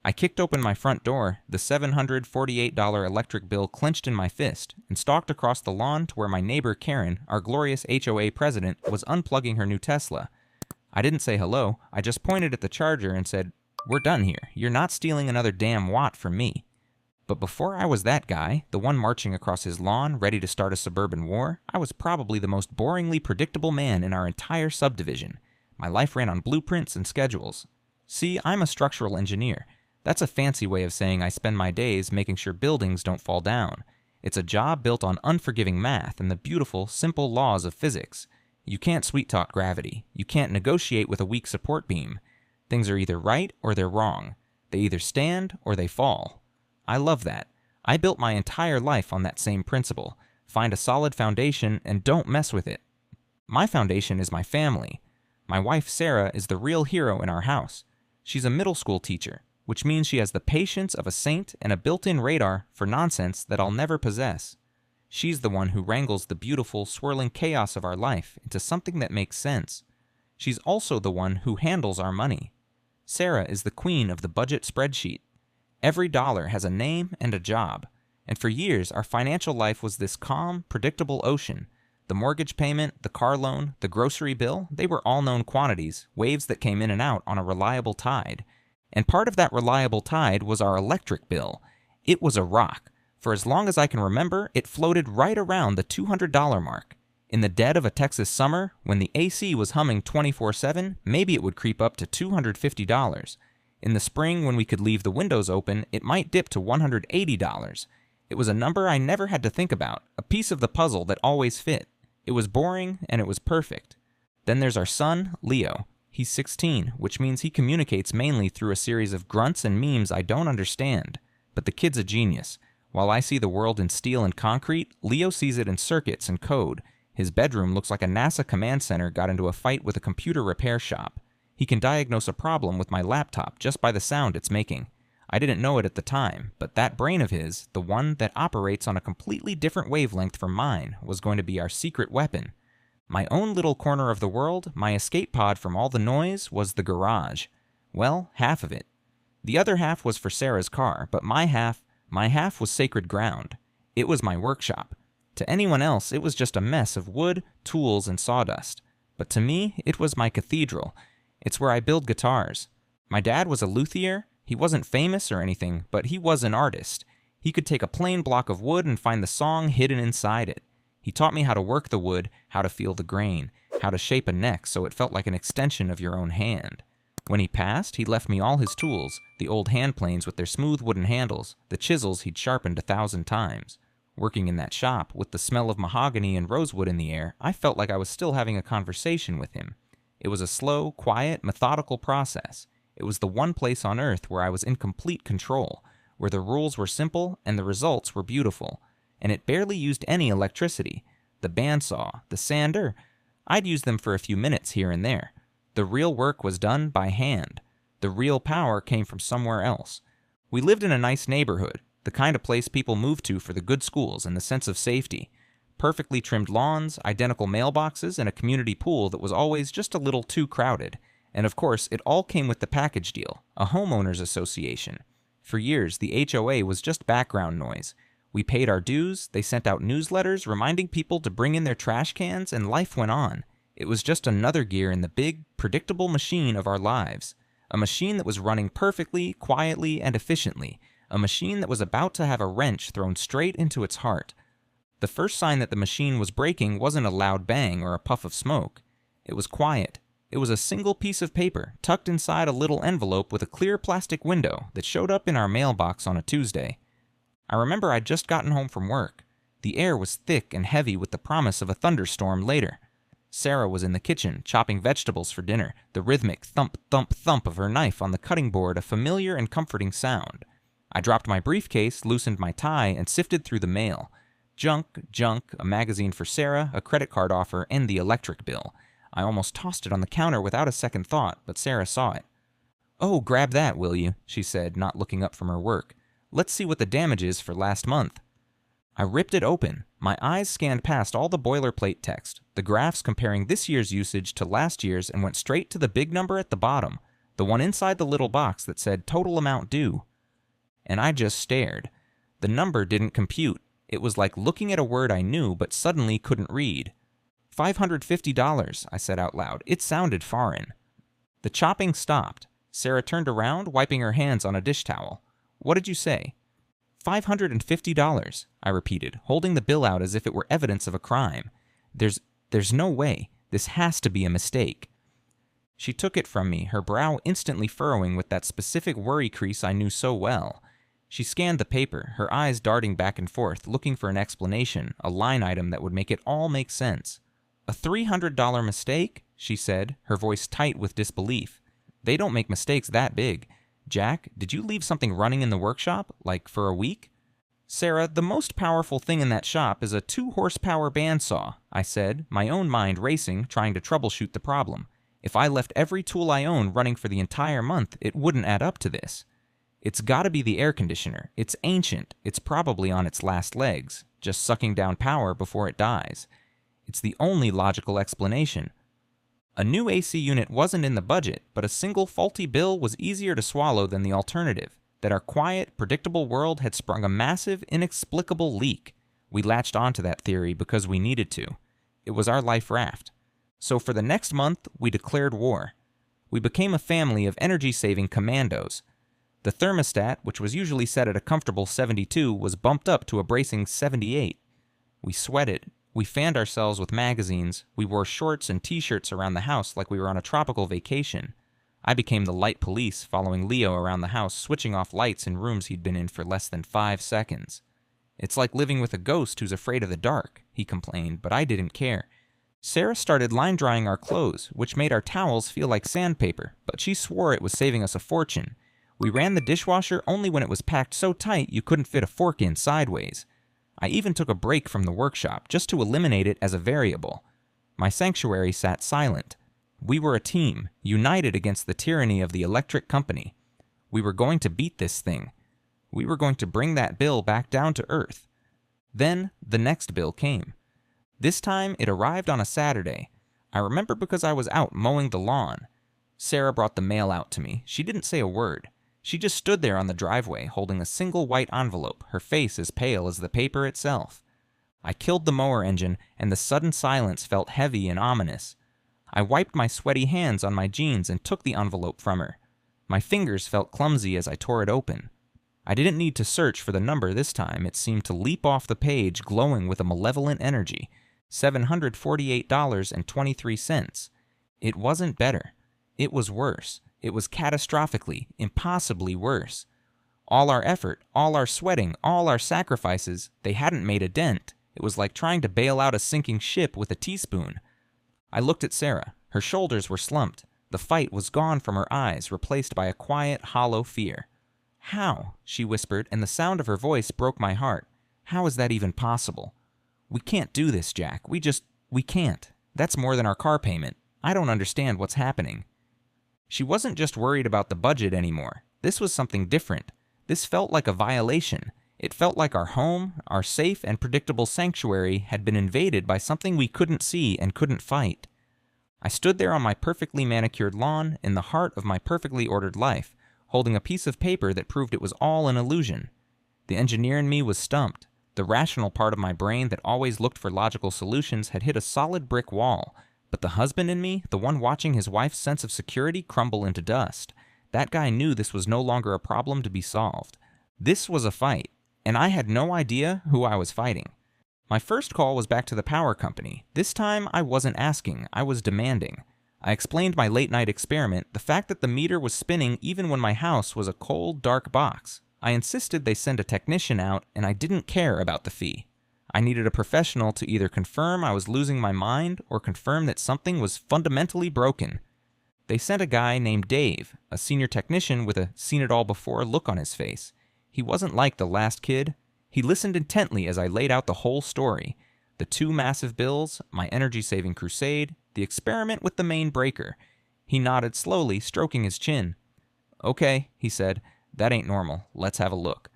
I kicked open my front door, the $748 electric bill clenched in my fist, and stalked across the lawn to where my neighbor Karen, our glorious HOA president, was unplugging her new Tesla. I didn't say hello, I just pointed at the charger and said, "We're done here. You're not stealing another damn watt from me." But before I was that guy, the one marching across his lawn, ready to start a suburban war, I was probably the most boringly predictable man in our entire subdivision. My life ran on blueprints and schedules. See, I'm a structural engineer. That's a fancy way of saying I spend my days making sure buildings don't fall down. It's a job built on unforgiving math and the beautiful, simple laws of physics. You can't sweet-talk gravity. You can't negotiate with a weak support beam. Things are either right or they're wrong. They either stand or they fall. I love that. I built my entire life on that same principle. Find a solid foundation and don't mess with it. My foundation is my family. My wife, Sarah, is the real hero in our house. She's a middle school teacher, which means she has the patience of a saint and a built-in radar for nonsense that I'll never possess. She's the one who wrangles the beautiful, swirling chaos of our life into something that makes sense. She's also the one who handles our money. Sarah is the queen of the budget spreadsheet. Every dollar has a name and a job, and for years our financial life was this calm, predictable ocean. The mortgage payment, the car loan, the grocery bill, they were all known quantities, waves that came in and out on a reliable tide. And part of that reliable tide was our electric bill. It was a rock. For as long as I can remember, it floated right around the $200 mark. In the dead of a Texas summer, when the AC was humming 24/7, maybe it would creep up to $250. In the spring, when we could leave the windows open, it might dip to $180. It was a number I never had to think about, a piece of the puzzle that always fit. It was boring, and it was perfect. Then there's our son, Leo. He's 16, which means he communicates mainly through a series of grunts and memes I don't understand. But the kid's a genius. While I see the world in steel and concrete, Leo sees it in circuits and code. His bedroom looks like a NASA command center got into a fight with a computer repair shop. He can diagnose a problem with my laptop just by the sound it's making. I didn't know it at the time, but that brain of his, the one that operates on a completely different wavelength from mine, was going to be our secret weapon. My own little corner of the world, my escape pod from all the noise, was the garage. Well, half of it. The other half was for Sarah's car, but my half was sacred ground. It was my workshop. To anyone else, it was just a mess of wood, tools, and sawdust. But to me, it was my cathedral. It's where I build guitars. My dad was a luthier. He wasn't famous or anything, but he was an artist. He could take a plain block of wood and find the song hidden inside it. He taught me how to work the wood, how to feel the grain, how to shape a neck so it felt like an extension of your own hand. When he passed, he left me all his tools, the old hand planes with their smooth wooden handles, the chisels he'd sharpened 1,000 times. Working in that shop, with the smell of mahogany and rosewood in the air, I felt like I was still having a conversation with him. It was a slow, quiet, methodical process. It was the one place on earth where I was in complete control, where the rules were simple and the results were beautiful. And it barely used any electricity. The bandsaw, the sander, I'd use them for a few minutes here and there. The real work was done by hand. The real power came from somewhere else. We lived in a nice neighborhood, the kind of place people move to for the good schools and the sense of safety. Perfectly trimmed lawns, identical mailboxes, and a community pool that was always just a little too crowded. And of course, it all came with the package deal, a homeowners association. For years, the HOA was just background noise. We paid our dues, they sent out newsletters reminding people to bring in their trash cans, and life went on. It was just another gear in the big, predictable machine of our lives. A machine that was running perfectly, quietly, and efficiently. A machine that was about to have a wrench thrown straight into its heart. The first sign that the machine was breaking wasn't a loud bang or a puff of smoke. It was quiet. It was a single piece of paper, tucked inside a little envelope with a clear plastic window that showed up in our mailbox on a Tuesday. I remember I'd just gotten home from work. The air was thick and heavy with the promise of a thunderstorm later. Sarah was in the kitchen, chopping vegetables for dinner, the rhythmic thump, thump, thump of her knife on the cutting board a familiar and comforting sound. I dropped my briefcase, loosened my tie, and sifted through the mail. Junk, a magazine for Sarah, a credit card offer, and the electric bill. I almost tossed it on the counter without a second thought, but Sarah saw it. "Oh, grab that, will you?" she said, not looking up from her work. "Let's see what the damage is for last month." I ripped it open. My eyes scanned past all the boilerplate text, the graphs comparing this year's usage to last year's, and went straight to the big number at the bottom. the one inside the little box that said total amount due. And I just stared. The number didn't compute. It was like looking at a word I knew but suddenly couldn't read. $550, I said out loud. It sounded foreign. The chopping stopped. Sarah turned around, wiping her hands on a dish towel. What did you say? $550, I repeated, holding the bill out as if it were evidence of a crime. There's no way. This has to be a mistake. She took it from me, her brow instantly furrowing with that specific worry crease I knew so well. She scanned the paper, her eyes darting back and forth, looking for an explanation, a line item that would make it all make sense. A $300 mistake? She said, her voice tight with disbelief. They don't make mistakes that big. Jack, did you leave something running in the workshop, like for a week? Sarah, the most powerful thing in that shop is a 2-horsepower bandsaw, I said, my own mind racing, trying to troubleshoot the problem. If I left every tool I own running for the entire month, it wouldn't add up to this. It's gotta be the air conditioner. It's ancient. It's probably on its last legs, just sucking down power before it dies. It's the only logical explanation. A new AC unit wasn't in the budget, but a single faulty bill was easier to swallow than the alternative, that our quiet, predictable world had sprung a massive, inexplicable leak. We latched onto that theory because we needed to. It was our life raft. So for the next month, we declared war. We became a family of energy-saving commandos. The thermostat, which was usually set at a comfortable 72, was bumped up to a bracing 78. We sweated. We fanned ourselves with magazines. We wore shorts and t-shirts around the house like we were on a tropical vacation. I became the light police, following Leo around the house, switching off lights in rooms he'd been in for less than 5 seconds. It's like living with a ghost who's afraid of the dark, he complained, but I didn't care. Sarah started line-drying our clothes, which made our towels feel like sandpaper, but she swore it was saving us a fortune. We ran the dishwasher only when it was packed so tight you couldn't fit a fork in sideways. I even took a break from the workshop, just to eliminate it as a variable. My sanctuary sat silent. We were a team, united against the tyranny of the electric company. We were going to beat this thing. We were going to bring that bill back down to earth. Then, the next bill came. This time, it arrived on a Saturday. I remember because I was out mowing the lawn. Sarah brought the mail out to me. She didn't say a word. She just stood there on the driveway, holding a single white envelope, her face as pale as the paper itself. I killed the mower engine, and the sudden silence felt heavy and ominous. I wiped my sweaty hands on my jeans and took the envelope from her. My fingers felt clumsy as I tore it open. I didn't need to search for the number this time. It seemed to leap off the page, glowing with a malevolent energy. $748.23. It wasn't better. It was worse. It was catastrophically, impossibly worse. All our effort, all our sweating, all our sacrifices, they hadn't made a dent. It was like trying to bail out a sinking ship with a teaspoon. I looked at Sarah. Her shoulders were slumped. The fight was gone from her eyes, replaced by a quiet, hollow fear. "How?" she whispered, and the sound of her voice broke my heart. "How is that even possible? We can't do this, Jack. We can't. That's more than our car payment. I don't understand what's happening." She wasn't just worried about the budget anymore. This was something different. This felt like a violation. It felt like our home, our safe and predictable sanctuary, had been invaded by something we couldn't see and couldn't fight. I stood there on my perfectly manicured lawn, in the heart of my perfectly ordered life, holding a piece of paper that proved it was all an illusion. The engineer in me was stumped. The rational part of my brain that always looked for logical solutions had hit a solid brick wall. But the husband in me, the one watching his wife's sense of security crumble into dust, that guy knew this was no longer a problem to be solved. This was a fight, and I had no idea who I was fighting. My first call was back to the power company. This time, I wasn't asking, I was demanding. I explained my late-night experiment, the fact that the meter was spinning even when my house was a cold, dark box. I insisted they send a technician out, and I didn't care about the fee. I needed a professional to either confirm I was losing my mind or confirm that something was fundamentally broken. They sent a guy named Dave, a senior technician with a seen-it-all-before look on his face. He wasn't like the last kid. He listened intently as I laid out the whole story. The 2 massive bills, my energy-saving crusade, the experiment with the main breaker. He nodded slowly, stroking his chin. "Okay," he said, "that ain't normal. Let's have a look."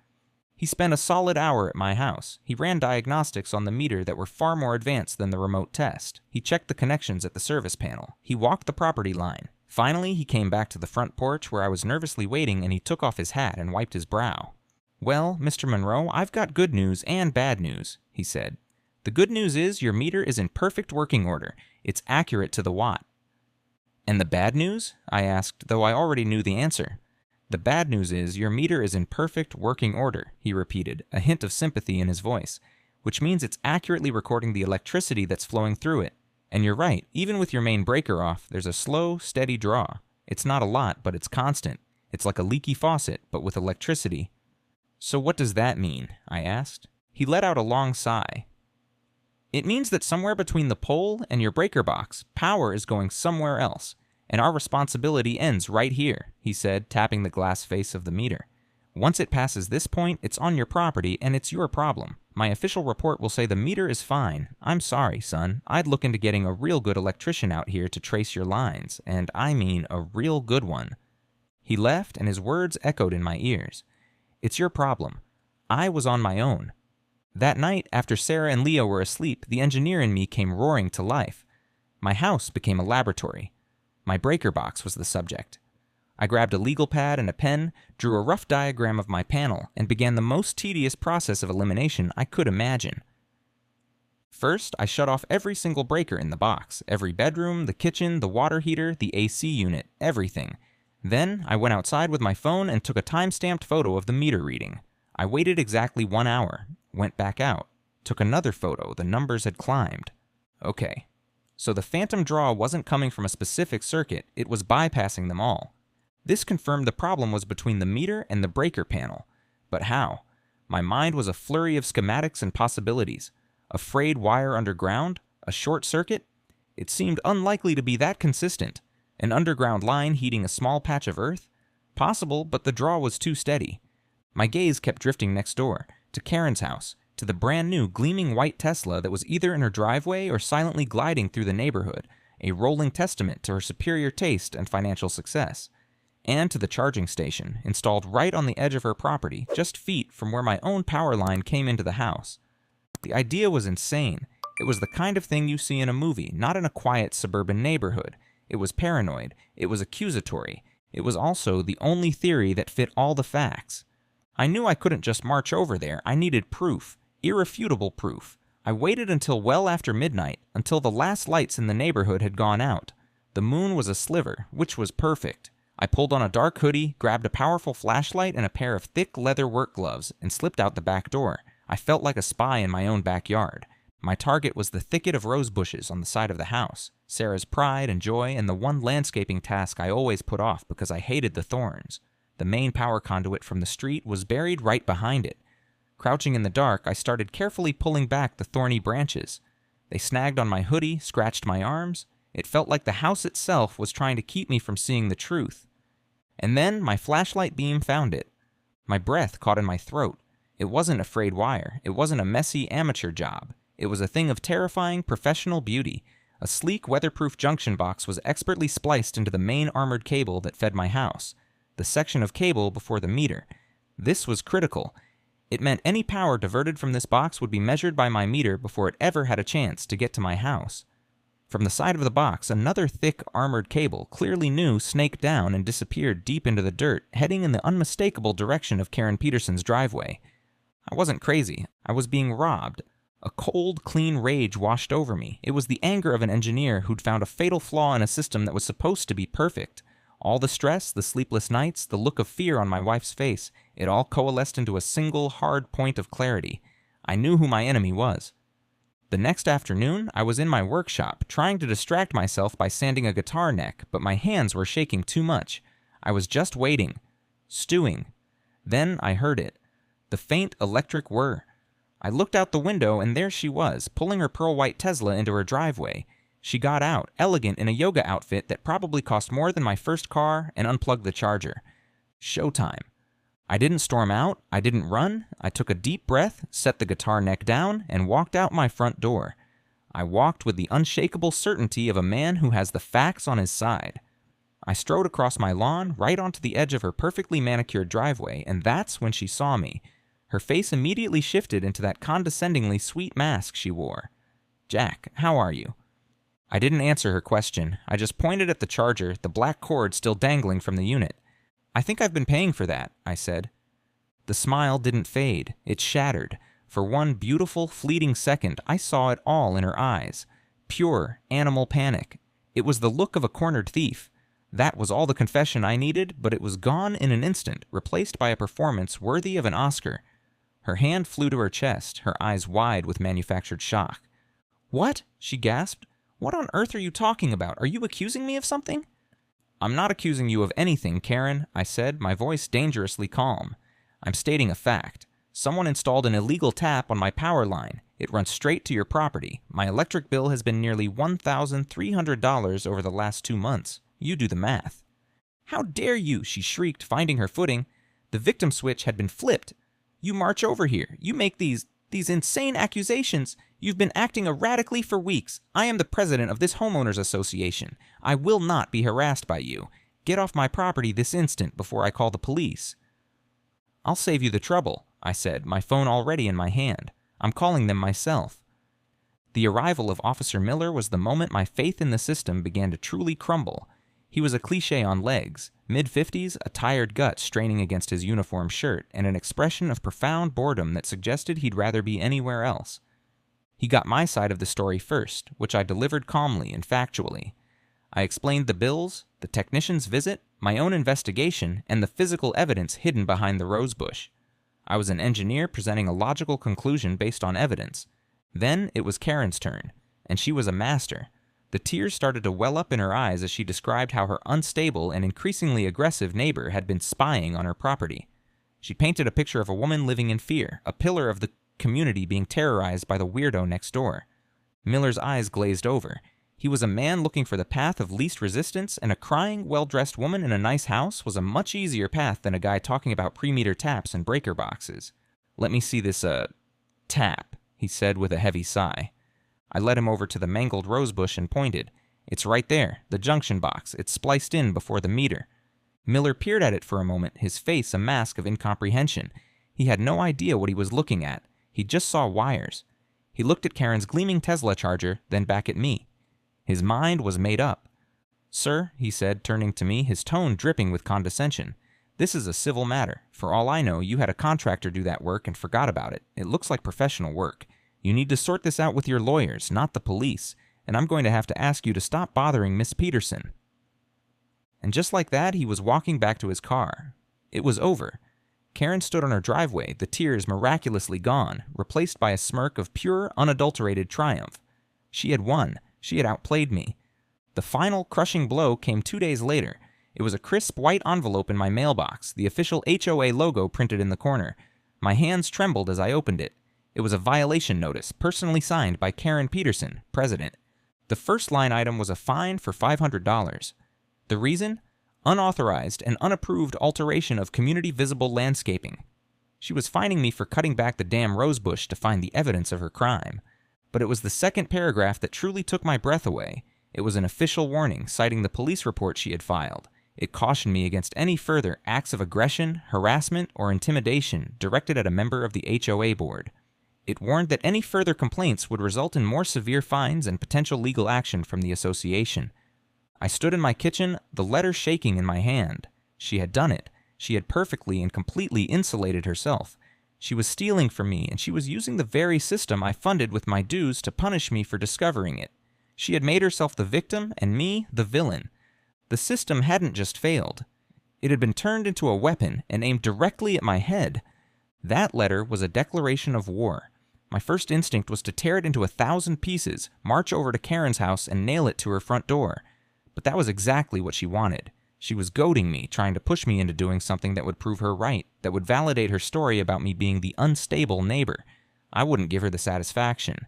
He spent a solid hour at my house. He ran diagnostics on the meter that were far more advanced than the remote test. He checked the connections at the service panel. He walked the property line. Finally, he came back to the front porch where I was nervously waiting, and he took off his hat and wiped his brow. "Well, Mr. Monroe, I've got good news and bad news," he said. "The good news is your meter is in perfect working order. It's accurate to the watt." "And the bad news?" I asked, though I already knew the answer. "The bad news is your meter is in perfect working order," he repeated, a hint of sympathy in his voice, "which means it's accurately recording the electricity that's flowing through it. And you're right, even with your main breaker off, there's a slow, steady draw. It's not a lot, but it's constant. It's like a leaky faucet, but with electricity." "So what does that mean?" I asked. He let out a long sigh. "It means that somewhere between the pole and your breaker box, power is going somewhere else, and our responsibility ends right here," he said, tapping the glass face of the meter. "Once it passes this point, it's on your property, and it's your problem. My official report will say the meter is fine. I'm sorry, son. I'd look into getting a real good electrician out here to trace your lines, and I mean a real good one." He left, and his words echoed in my ears. It's your problem. I was on my own. That night, after Sarah and Leo were asleep, the engineer in me came roaring to life. My house became a laboratory. My breaker box was the subject. I grabbed a legal pad and a pen, drew a rough diagram of my panel, and began the most tedious process of elimination I could imagine. First, I shut off every single breaker in the box, every bedroom, the kitchen, the water heater, the AC unit, everything. Then, I went outside with my phone and took a time-stamped photo of the meter reading. I waited exactly 1 hour, went back out, took another photo, the numbers had climbed. Okay, so the phantom draw wasn't coming from a specific circuit, it was bypassing them all. This confirmed the problem was between the meter and the breaker panel. But how? My mind was a flurry of schematics and possibilities. A frayed wire underground? A short circuit? It seemed unlikely to be that consistent. An underground line heating a small patch of earth? Possible, but the draw was too steady. My gaze kept drifting next door, to Karen's house, to the brand new gleaming white Tesla that was either in her driveway or silently gliding through the neighborhood, a rolling testament to her superior taste and financial success. And to the charging station, installed right on the edge of her property, just feet from where my own power line came into the house. The idea was insane. It was the kind of thing you see in a movie, not in a quiet suburban neighborhood. It was paranoid. It was accusatory. It was also the only theory that fit all the facts. I knew I couldn't just march over there. I needed proof. Irrefutable proof. I waited until well after midnight, until the last lights in the neighborhood had gone out. The moon was a sliver, which was perfect. I pulled on a dark hoodie, grabbed a powerful flashlight and a pair of thick leather work gloves, and slipped out the back door. I felt like a spy in my own backyard. My target was the thicket of rose bushes on the side of the house, Sarah's pride and joy, and the one landscaping task I always put off because I hated the thorns. The main power conduit from the street was buried right behind it. Crouching in the dark, I started carefully pulling back the thorny branches. They snagged on my hoodie, scratched my arms. It felt like the house itself was trying to keep me from seeing the truth. And then my flashlight beam found it. My breath caught in my throat. It wasn't a frayed wire. It wasn't a messy amateur job. It was a thing of terrifying professional beauty. A sleek weatherproof junction box was expertly spliced into the main armored cable that fed my house, the section of cable before the meter. This was critical. It meant any power diverted from this box would be measured by my meter before it ever had a chance to get to my house. From the side of the box, another thick, armored cable, clearly new, snaked down and disappeared deep into the dirt, heading in the unmistakable direction of Karen Peterson's driveway. I wasn't crazy. I was being robbed. A cold, clean rage washed over me. It was the anger of an engineer who'd found a fatal flaw in a system that was supposed to be perfect. All the stress, the sleepless nights, the look of fear on my wife's face, it all coalesced into a single, hard point of clarity. I knew who my enemy was. The next afternoon, I was in my workshop, trying to distract myself by sanding a guitar neck, but my hands were shaking too much. I was just waiting. Stewing. Then I heard it. The faint electric whir. I looked out the window, and there she was, pulling her pearl-white Tesla into her driveway. She got out, elegant in a yoga outfit that probably cost more than my first car, and unplugged the charger. Showtime. I didn't storm out, I didn't run, I took a deep breath, set the guitar neck down, and walked out my front door. I walked with the unshakable certainty of a man who has the facts on his side. I strode across my lawn, right onto the edge of her perfectly manicured driveway, and that's when she saw me. Her face immediately shifted into that condescendingly sweet mask she wore. "Jack, how are you?" I didn't answer her question. I just pointed at the charger, the black cord still dangling from the unit. "I think I've been paying for that," I said. The smile didn't fade. It shattered. For one beautiful, fleeting second, I saw it all in her eyes. Pure, animal panic. It was the look of a cornered thief. That was all the confession I needed, but it was gone in an instant, replaced by a performance worthy of an Oscar. Her hand flew to her chest, her eyes wide with manufactured shock. "What?" she gasped. "What on earth are you talking about? Are you accusing me of something?" "I'm not accusing you of anything, Karen," I said, my voice dangerously calm. "I'm stating a fact. Someone installed an illegal tap on my power line. It runs straight to your property. My electric bill has been nearly $1,300 over the last 2 months. You do the math." "How dare you?" she shrieked, finding her footing. The victim switch had been flipped. "You march over here. You make these insane accusations. You've been acting erratically for weeks. I am the president of this homeowners association. I will not be harassed by you. Get off my property this instant before I call the police." "I'll save you the trouble," I said, my phone already in my hand. "I'm calling them myself." The arrival of Officer Miller was the moment my faith in the system began to truly crumble. He was a cliché on legs, mid-50s, a tired gut straining against his uniform shirt, and an expression of profound boredom that suggested he'd rather be anywhere else. He got my side of the story first, which I delivered calmly and factually. I explained the bills, the technician's visit, my own investigation, and the physical evidence hidden behind the rosebush. I was an engineer presenting a logical conclusion based on evidence. Then it was Karen's turn, and she was a master. The tears started to well up in her eyes as she described how her unstable and increasingly aggressive neighbor had been spying on her property. She painted a picture of a woman living in fear, a pillar of the community being terrorized by the weirdo next door. Miller's eyes glazed over. He was a man looking for the path of least resistance, and a crying, well-dressed woman in a nice house was a much easier path than a guy talking about pre-meter taps and breaker boxes. "Let me see this, tap," he said with a heavy sigh. I led him over to the mangled rosebush and pointed. "It's right there, the junction box. It's spliced in before the meter." Miller peered at it for a moment, his face a mask of incomprehension. He had no idea what he was looking at. He just saw wires. He looked at Karen's gleaming Tesla charger, then back at me. His mind was made up. "Sir," he said, turning to me, his tone dripping with condescension, "this is a civil matter. For all I know, you had a contractor do that work and forgot about it. It looks like professional work. You need to sort this out with your lawyers, not the police, and I'm going to have to ask you to stop bothering Miss Peterson." And just like that, he was walking back to his car. It was over. Karen stood on her driveway, the tears miraculously gone, replaced by a smirk of pure, unadulterated triumph. She had won. She had outplayed me. The final, crushing blow came 2 days later. It was a crisp white envelope in my mailbox, the official HOA logo printed in the corner. My hands trembled as I opened it. It was a violation notice, personally signed by Karen Peterson, president. The first line item was a fine for $500. The reason? Unauthorized and unapproved alteration of community visible landscaping. She was fining me for cutting back the damn rosebush to find the evidence of her crime. But it was the second paragraph that truly took my breath away. It was an official warning citing the police report she had filed. It cautioned me against any further acts of aggression, harassment, or intimidation directed at a member of the HOA board. It warned that any further complaints would result in more severe fines and potential legal action from the association. I stood in my kitchen, the letter shaking in my hand. She had done it. She had perfectly and completely insulated herself. She was stealing from me, and she was using the very system I funded with my dues to punish me for discovering it. She had made herself the victim and me the villain. The system hadn't just failed. It had been turned into a weapon and aimed directly at my head. That letter was a declaration of war. My first instinct was to tear it into 1,000 pieces, march over to Karen's house, and nail it to her front door. But that was exactly what she wanted. She was goading me, trying to push me into doing something that would prove her right, that would validate her story about me being the unstable neighbor. I wouldn't give her the satisfaction.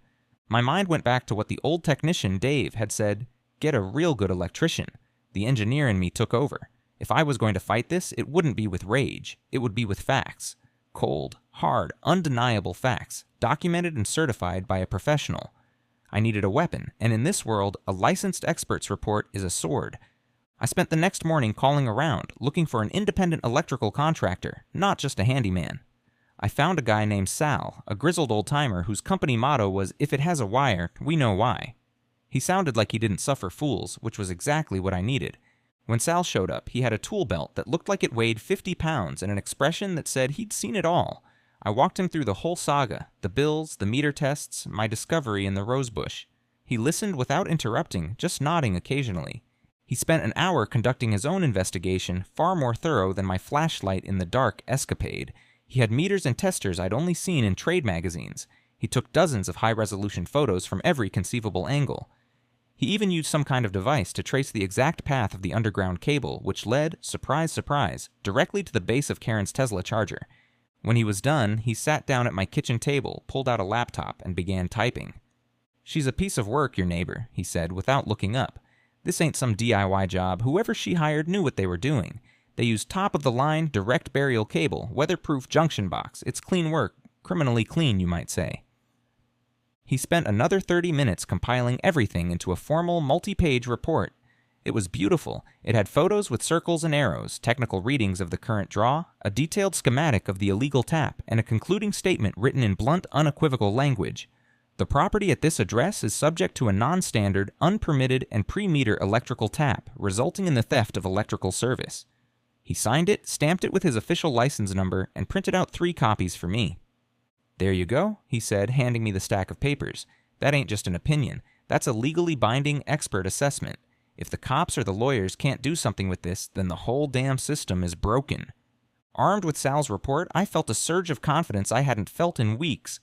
My mind went back to what the old technician, Dave, had said, "Get a real good electrician." The engineer in me took over. If I was going to fight this, it wouldn't be with rage. It would be with facts. Cold, hard, undeniable facts, documented and certified by a professional. I needed a weapon, and in this world, a licensed expert's report is a sword. I spent the next morning calling around, looking for an independent electrical contractor, not just a handyman. I found a guy named Sal, a grizzled old-timer whose company motto was, "If it has a wire, we know why." He He sounded like he didn't suffer fools, which was exactly what I needed. When Sal showed up, he had a tool belt that looked like it weighed 50 pounds and an expression that said he'd seen it all. I walked him through the whole saga, the bills, the meter tests, my discovery in the rosebush. He listened without interrupting, just nodding occasionally. He spent an hour conducting his own investigation, far more thorough than my flashlight in the dark escapade. He had meters and testers I'd only seen in trade magazines. He took dozens of high-resolution photos from every conceivable angle. He even used some kind of device to trace the exact path of the underground cable, which led, surprise, surprise, directly to the base of Karen's Tesla charger. When he was done, he sat down at my kitchen table, pulled out a laptop, and began typing. "She's a piece of work, your neighbor," he said, without looking up. "This ain't some DIY job. Whoever she hired knew what they were doing. They used top-of-the-line, direct burial cable, weatherproof junction box. It's clean work. Criminally clean, you might say." He spent another 30 minutes compiling everything into a formal, multi-page report. It was beautiful. It had photos with circles and arrows, technical readings of the current draw, a detailed schematic of the illegal tap, and a concluding statement written in blunt, unequivocal language. "The property at this address is subject to a non-standard, unpermitted, and pre-meter electrical tap, resulting in the theft of electrical service." He signed it, stamped it with his official license number, and printed out 3 copies for me. "There you go," he said, handing me the stack of papers. "That ain't just an opinion. That's a legally binding expert assessment. If the cops or the lawyers can't do something with this, then the whole damn system is broken." Armed with Sal's report, I felt a surge of confidence I hadn't felt in weeks.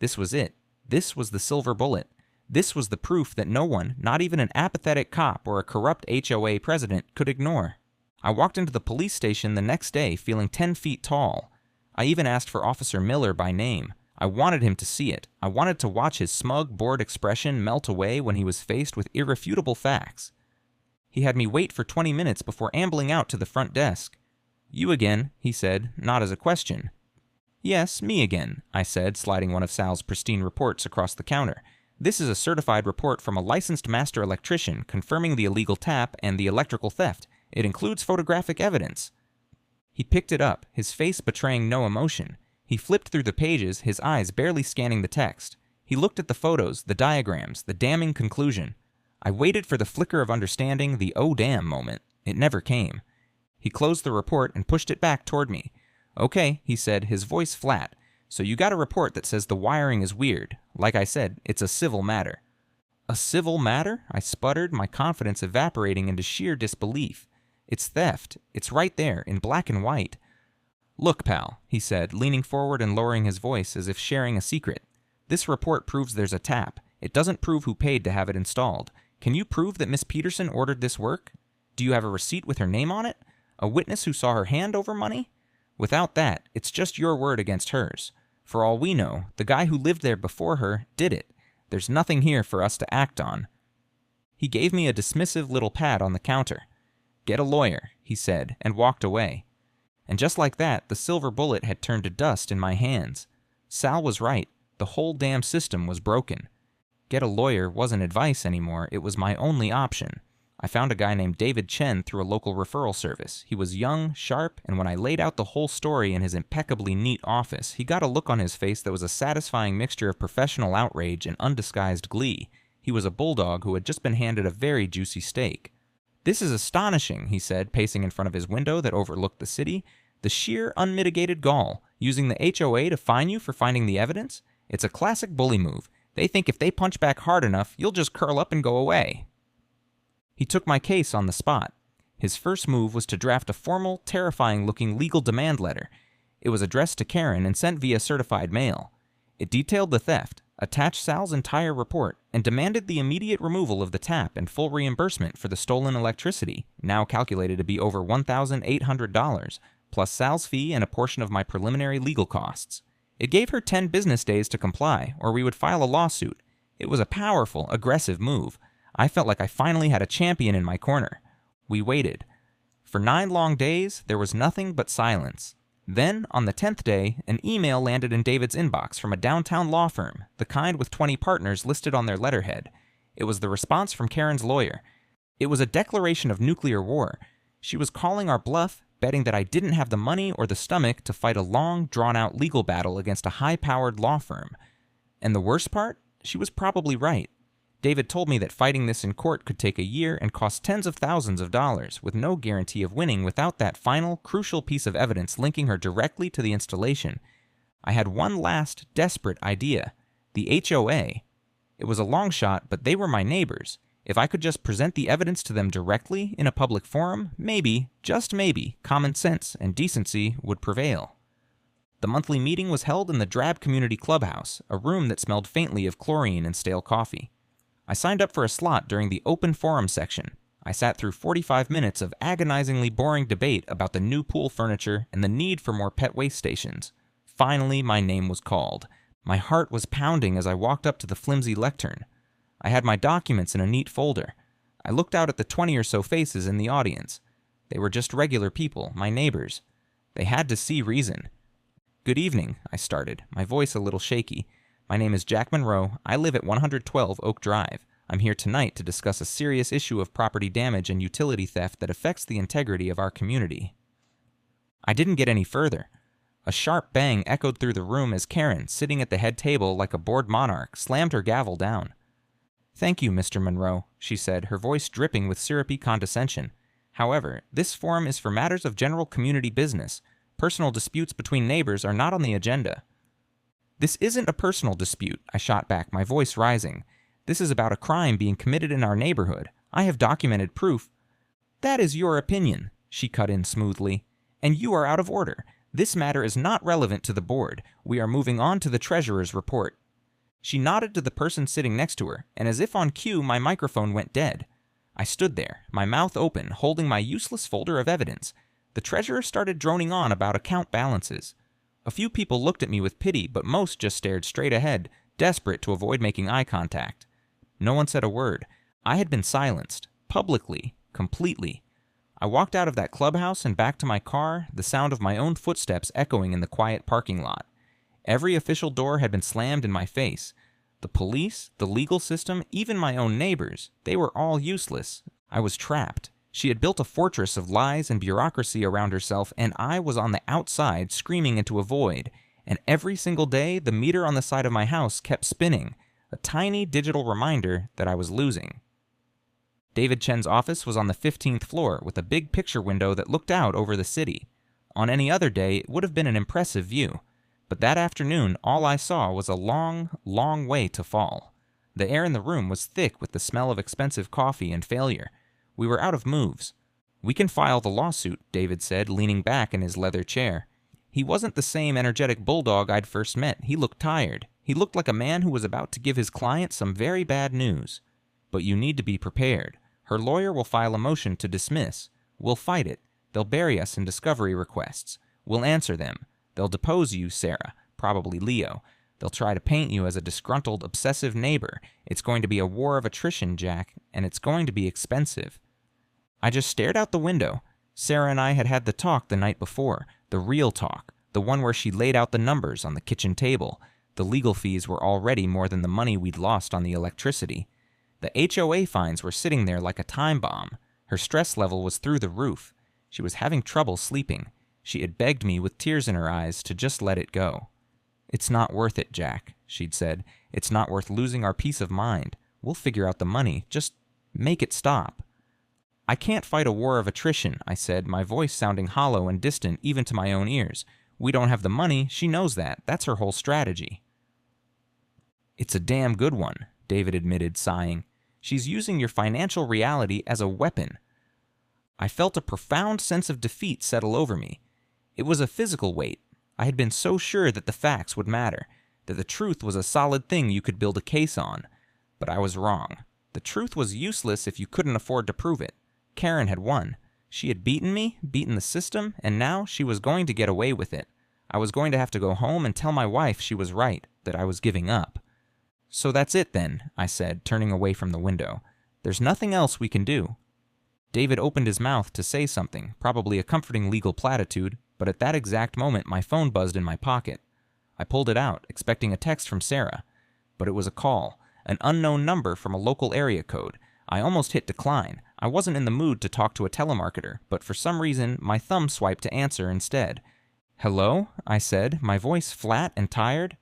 This was it. This was the silver bullet. This was the proof that no one, not even an apathetic cop or a corrupt HOA president, could ignore. I walked into the police station the next day feeling 10 feet tall. I even asked for Officer Miller by name. I wanted him to see it. I wanted to watch his smug, bored expression melt away when he was faced with irrefutable facts. He had me wait for 20 minutes before ambling out to the front desk. "You again," he said, not as a question. "Yes, me again," I said, sliding one of Sal's pristine reports across the counter. "This is a certified report from a licensed master electrician confirming the illegal tap and the electrical theft. It includes photographic evidence." He picked it up, his face betraying no emotion. He flipped through the pages, his eyes barely scanning the text. He looked at the photos, the diagrams, the damning conclusion. I waited for the flicker of understanding, the "oh damn" moment. It never came. He closed the report and pushed it back toward me. "Okay," he said, his voice flat. "So you got a report that says the wiring is weird. Like I said, it's a civil matter." "A civil matter?" I sputtered, my confidence evaporating into sheer disbelief. "It's theft. It's right there, in black and white." "Look, pal," he said, leaning forward and lowering his voice as if sharing a secret. "This report proves there's a tap. It doesn't prove who paid to have it installed. Can you prove that Miss Peterson ordered this work? Do you have a receipt with her name on it? A witness who saw her hand over money? Without that, it's just your word against hers. For all we know, the guy who lived there before her did it. There's nothing here for us to act on." He gave me a dismissive little pat on the counter. "Get a lawyer," he said, and walked away. And just like that, the silver bullet had turned to dust in my hands. Sal was right. The whole damn system was broken. Get a lawyer wasn't advice anymore. It was my only option. I found a guy named David Chen through a local referral service. He was young, sharp, and when I laid out the whole story in his impeccably neat office, he got a look on his face that was a satisfying mixture of professional outrage and undisguised glee. He was a bulldog who had just been handed a very juicy steak. "This is astonishing," he said, pacing in front of his window that overlooked the city. "The sheer, unmitigated gall, using the HOA to fine you for finding the evidence. It's a classic bully move. They think if they punch back hard enough, you'll just curl up and go away." He took my case on the spot. His first move was to draft a formal, terrifying-looking legal demand letter. It was addressed to Karen and sent via certified mail. It detailed the theft, attached Sal's entire report, and demanded the immediate removal of the tap and full reimbursement for the stolen electricity, now calculated to be over $1,800, plus Sal's fee and a portion of my preliminary legal costs. It gave her 10 business days to comply, or we would file a lawsuit. It was a powerful, aggressive move. I felt like I finally had a champion in my corner. We waited. For 9 long days, there was nothing but silence. Then, on the 10th day, an email landed in David's inbox from a downtown law firm, the kind with 20 partners listed on their letterhead. It was the response from Karen's lawyer. It was a declaration of nuclear war. She was calling our bluff, betting that I didn't have the money or the stomach to fight a long, drawn-out legal battle against a high-powered law firm. And the worst part? She was probably right. David told me that fighting this in court could take a year and cost tens of thousands of dollars, with no guarantee of winning without that final, crucial piece of evidence linking her directly to the installation. I had one last, desperate idea. The HOA. It was a long shot, but they were my neighbors. If I could just present the evidence to them directly in a public forum, maybe, just maybe, common sense and decency would prevail. The monthly meeting was held in the drab community clubhouse, a room that smelled faintly of chlorine and stale coffee. I signed up for a slot during the open forum section. I sat through 45 minutes of agonizingly boring debate about the new pool furniture and the need for more pet waste stations. Finally, my name was called. My heart was pounding as I walked up to the flimsy lectern. I had my documents in a neat folder. I looked out at the 20 or so faces in the audience. They were just regular people, my neighbors. They had to see reason. "Good evening," I started, my voice a little shaky. "My name is Jack Monroe. I live at 112 Oak Drive. I'm here tonight to discuss a serious issue of property damage and utility theft that affects the integrity of our community." I didn't get any further. A sharp bang echoed through the room as Karen, sitting at the head table like a bored monarch, slammed her gavel down. "Thank you, Mr. Monroe," she said, her voice dripping with syrupy condescension. "However, this forum is for matters of general community business. Personal disputes between neighbors are not on the agenda." "This isn't a personal dispute," I shot back, my voice rising. "This is about a crime being committed in our neighborhood. I have documented proof." "That is your opinion," she cut in smoothly. "And you are out of order. This matter is not relevant to the board. We are moving on to the treasurer's report." She nodded to the person sitting next to her, and as if on cue, my microphone went dead. I stood there, my mouth open, holding my useless folder of evidence. The treasurer started droning on about account balances. A few people looked at me with pity, but most just stared straight ahead, desperate to avoid making eye contact. No one said a word. I had been silenced, publicly, completely. I walked out of that clubhouse and back to my car, the sound of my own footsteps echoing in the quiet parking lot. Every official door had been slammed in my face. The police, the legal system, even my own neighbors, they were all useless. I was trapped. She had built a fortress of lies and bureaucracy around herself, and I was on the outside screaming into a void. And every single day, the meter on the side of my house kept spinning, a tiny digital reminder that I was losing. David Chen's office was on the 15th floor with a big picture window that looked out over the city. On any other day, it would have been an impressive view. But that afternoon, all I saw was a long, long way to fall. The air in the room was thick with the smell of expensive coffee and failure. We were out of moves. "We can file the lawsuit," David said, leaning back in his leather chair. He wasn't the same energetic bulldog I'd first met. He looked tired. He looked like a man who was about to give his client some very bad news. "But you need to be prepared. Her lawyer will file a motion to dismiss. We'll fight it. They'll bury us in discovery requests. We'll answer them. They'll depose you, Sarah, probably Leo. They'll try to paint you as a disgruntled, obsessive neighbor. It's going to be a war of attrition, Jack, and it's going to be expensive." I just stared out the window. Sarah and I had had the talk the night before, the real talk, the one where she laid out the numbers on the kitchen table. The legal fees were already more than the money we'd lost on the electricity. The HOA fines were sitting there like a time bomb. Her stress level was through the roof. She was having trouble sleeping. She had begged me with tears in her eyes to just let it go. "It's not worth it, Jack," she'd said. "It's not worth losing our peace of mind. We'll figure out the money. Just make it stop." "I can't fight a war of attrition," I said, my voice sounding hollow and distant even to my own ears. "We don't have the money. She knows that. That's her whole strategy." "It's a damn good one," David admitted, sighing. "She's using your financial reality as a weapon." I felt a profound sense of defeat settle over me. It was a physical weight. I had been so sure that the facts would matter, that the truth was a solid thing you could build a case on. But I was wrong. The truth was useless if you couldn't afford to prove it. Karen had won. She had beaten me, beaten the system, and now she was going to get away with it. I was going to have to go home and tell my wife she was right, that I was giving up. "So that's it then," I said, turning away from the window. "There's nothing else we can do." David opened his mouth to say something, probably a comforting legal platitude, but at that exact moment my phone buzzed in my pocket. I pulled it out, expecting a text from Sarah. But it was a call, an unknown number from a local area code. I almost hit decline. I wasn't in the mood to talk to a telemarketer, but for some reason my thumb swiped to answer instead. "Hello?" I said, my voice flat and tired.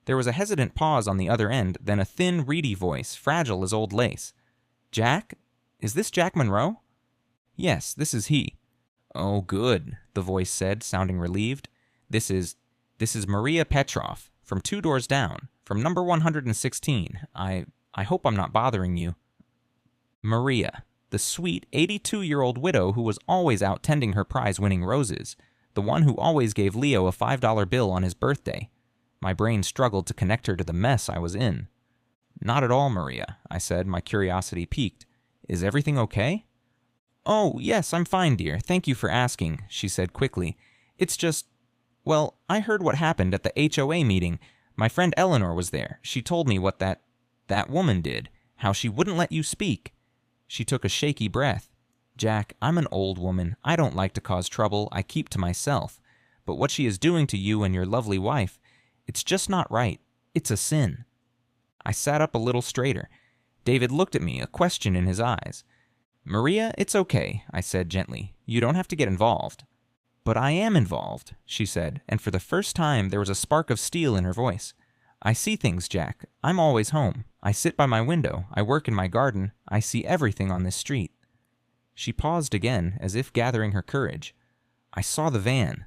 There was a hesitant pause on the other end, then a thin, reedy voice, fragile as old lace. "Jack? Is this Jack Monroe?" "Yes, this is he." "Oh, good," the voice said, sounding relieved. This is Maria Petrov, from 2 doors down, from number 116. I hope I'm not bothering you." Maria, the sweet 82-year-old widow who was always out tending her prize-winning roses, the one who always gave Leo a $5 bill on his birthday. My brain struggled to connect her to the mess I was in. "Not at all, Maria," I said, my curiosity piqued. "Is everything okay?" "Oh, yes, I'm fine, dear. Thank you for asking," she said quickly. "It's just... well, I heard what happened at the HOA meeting. My friend Eleanor was there. She told me what that woman did, how she wouldn't let you speak." She took a shaky breath. "Jack, I'm an old woman. I don't like to cause trouble. I keep to myself. But what she is doing to you and your lovely wife, it's just not right. It's a sin." I sat up a little straighter. David looked at me, a question in his eyes. "Maria, it's okay," I said gently. "You don't have to get involved." "But I am involved," she said, and for the first time there was a spark of steel in her voice. "I see things, Jack. I'm always home. I sit by my window. I work in my garden. I see everything on this street." She paused again, as if gathering her courage. "I saw the van."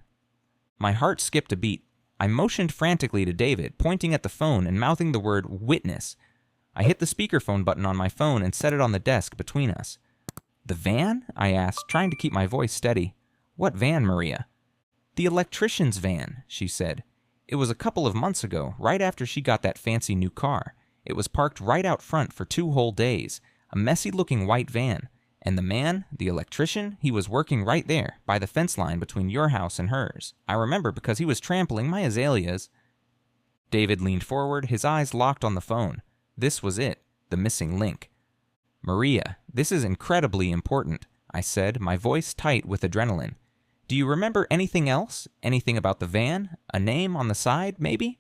My heart skipped a beat. I motioned frantically to David, pointing at the phone and mouthing the word witness. I hit the speakerphone button on my phone and set it on the desk between us. "The van?" I asked, trying to keep my voice steady. "What van, Maria?" "The electrician's van," she said. "It was a couple of months ago, right after she got that fancy new car. It was parked right out front for 2 whole days, a messy-looking white van. And the man, the electrician, he was working right there, by the fence line between your house and hers. I remember because he was trampling my azaleas." David leaned forward, his eyes locked on the phone. This was it, the missing link. "Maria, this is incredibly important," I said, my voice tight with adrenaline. "Do you remember anything else? Anything about the van? A name on the side, maybe?"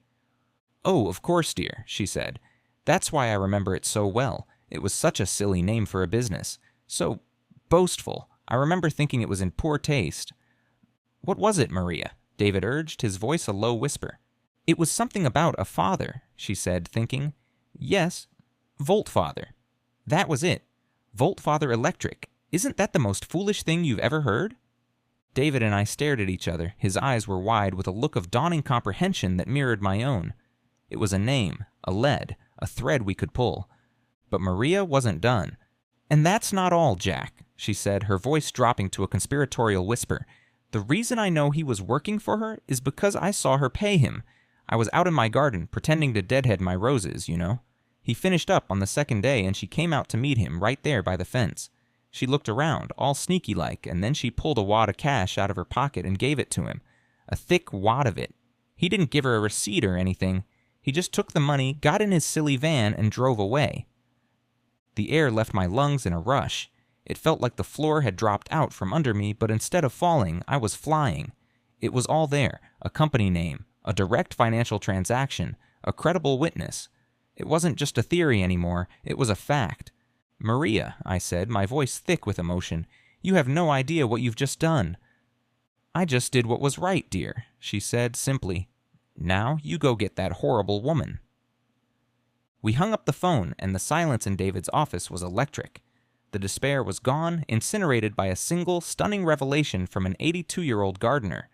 "Oh, of course, dear," she said. "That's why I remember it so well. It was such a silly name for a business. So boastful. I remember thinking it was in poor taste." "What was it, Maria?" David urged, his voice a low whisper. "It was something about a father," she said, thinking. "Yes, Voltfather. That was it. Voltfather Electric. Isn't that the most foolish thing you've ever heard?" David and I stared at each other. His eyes were wide with a look of dawning comprehension that mirrored my own. It was a name, a lead, a thread we could pull. But Maria wasn't done. "And that's not all, Jack," she said, her voice dropping to a conspiratorial whisper. "The reason I know he was working for her is because I saw her pay him. I was out in my garden, pretending to deadhead my roses, you know. He finished up on the second day, and she came out to meet him right there by the fence. She looked around, all sneaky-like, and then she pulled a wad of cash out of her pocket and gave it to him. A thick wad of it. He didn't give her a receipt or anything. He just took the money, got in his silly van, and drove away." The air left my lungs in a rush. It felt like the floor had dropped out from under me, but instead of falling, I was flying. It was all there, a company name, a direct financial transaction, a credible witness. It wasn't just a theory anymore, it was a fact. "Maria," I said, my voice thick with emotion, "you have no idea what you've just done." "I just did what was right, dear," she said simply. "Now you go get that horrible woman." We hung up the phone, and the silence in David's office was electric. The despair was gone, incinerated by a single, stunning revelation from an 82-year-old gardener.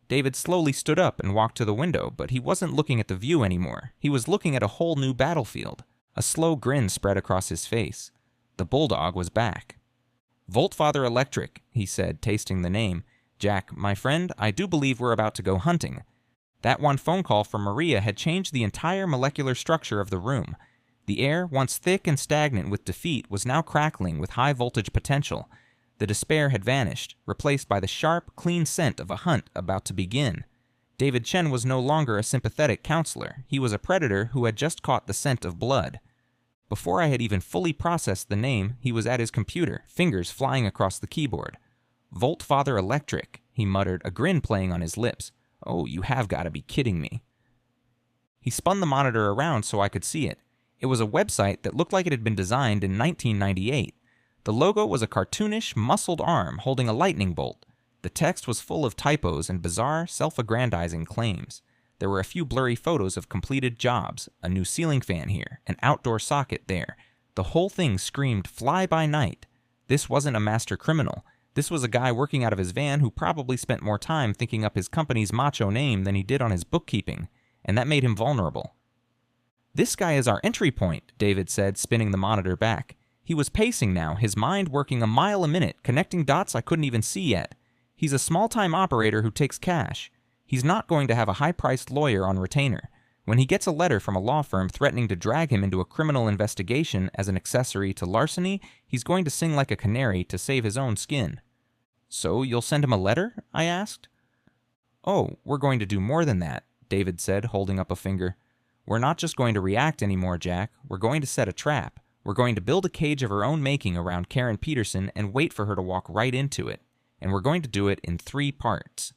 David slowly stood up and walked to the window, but he wasn't looking at the view anymore. He was looking at a whole new battlefield. A slow grin spread across his face. The bulldog was back. "Voltfather Electric," he said, tasting the name. "Jack, my friend, I do believe we're about to go hunting." That one phone call from Maria had changed the entire molecular structure of the room. The air, once thick and stagnant with defeat, was now crackling with high-voltage potential. The despair had vanished, replaced by the sharp, clean scent of a hunt about to begin. David Chen was no longer a sympathetic counselor. He was a predator who had just caught the scent of blood. Before I had even fully processed the name, he was at his computer, fingers flying across the keyboard. "Voltfather Electric," he muttered, a grin playing on his lips. "Oh, you have got to be kidding me." He spun the monitor around so I could see it. It was a website that looked like it had been designed in 1998. The logo was a cartoonish, muscled arm holding a lightning bolt. The text was full of typos and bizarre, self-aggrandizing claims. There were a few blurry photos of completed jobs, a new ceiling fan here, an outdoor socket there. The whole thing screamed fly-by-night. This wasn't a master criminal. This was a guy working out of his van who probably spent more time thinking up his company's macho name than he did on his bookkeeping, and that made him vulnerable. "This guy is our entry point," David said, spinning the monitor back. He was pacing now, his mind working a mile a minute, connecting dots I couldn't even see yet. He's a small-time operator who takes cash. He's not going to have a high-priced lawyer on retainer. When he gets a letter from a law firm threatening to drag him into a criminal investigation as an accessory to larceny, he's going to sing like a canary to save his own skin. "So you'll send him a letter?" I asked. "Oh, we're going to do more than that," David said, holding up a finger. "We're not just going to react anymore, Jack. We're going to set a trap. We're going to build a cage of her own making around Karen Peterson and wait for her to walk right into it. And we're going to do it in 3 parts.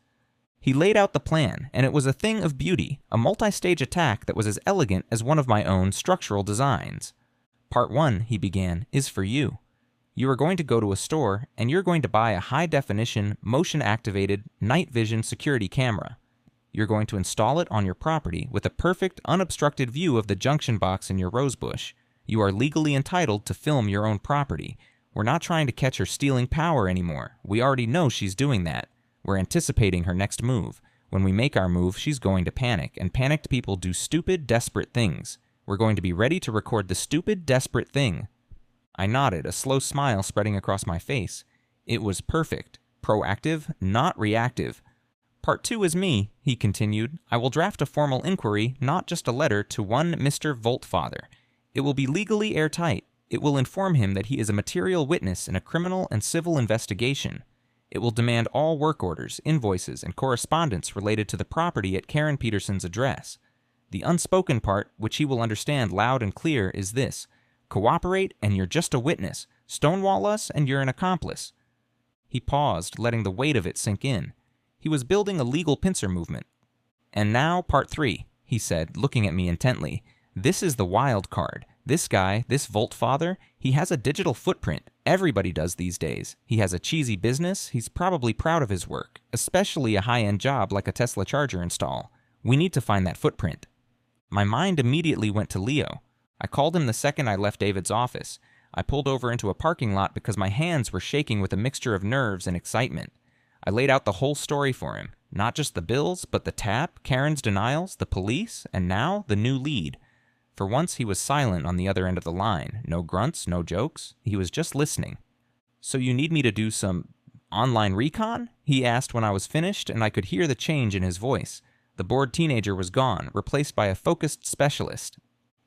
He laid out the plan, and it was a thing of beauty, a multi-stage attack that was as elegant as one of my own structural designs. "Part 1, he began, "is for you. You are going to go to a store, and you're going to buy a high-definition, motion-activated, night vision security camera. You're going to install it on your property with a perfect, unobstructed view of the junction box in your rosebush. You are legally entitled to film your own property. We're not trying to catch her stealing power anymore. We already know she's doing that. We're anticipating her next move. When we make our move, she's going to panic, and panicked people do stupid, desperate things. We're going to be ready to record the stupid, desperate thing." I nodded, a slow smile spreading across my face. It was perfect. Proactive, not reactive. "Part 2 is me," he continued. "I will draft a formal inquiry, not just a letter, to one Mr. Voltfather. It will be legally airtight. It will inform him that he is a material witness in a criminal and civil investigation. It will demand all work orders, invoices, and correspondence related to the property at Karen Peterson's address. The unspoken part, which he will understand loud and clear, is this: cooperate and you're just a witness. Stonewall us and you're an accomplice." He paused, letting the weight of it sink in. He was building a legal pincer movement. "And now, part 3, he said, looking at me intently. "This is the wild card. This guy, this Voltfather, he has a digital footprint. Everybody does these days. He has a cheesy business. He's probably proud of his work, especially a high-end job like a Tesla charger install. We need to find that footprint." My mind immediately went to Leo. I called him the second I left David's office. I pulled over into a parking lot because my hands were shaking with a mixture of nerves and excitement. I laid out the whole story for him. Not just the bills, but the tap, Karen's denials, the police, and now the new lead. For once, he was silent on the other end of the line. No grunts, no jokes. He was just listening. "So you need me to do some online recon?" he asked when I was finished, and I could hear the change in his voice. The bored teenager was gone, replaced by a focused specialist.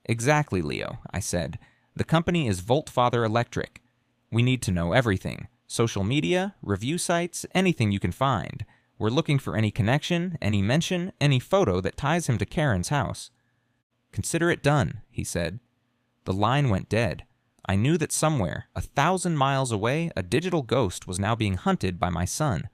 "Exactly, Leo," I said. "The company is Voltfather Electric. We need to know everything. Social media, review sites, anything you can find. We're looking for any connection, any mention, any photo that ties him to Karen's house." "Consider it done," he said. The line went dead. I knew that somewhere, 1,000 miles away, a digital ghost was now being hunted by my son.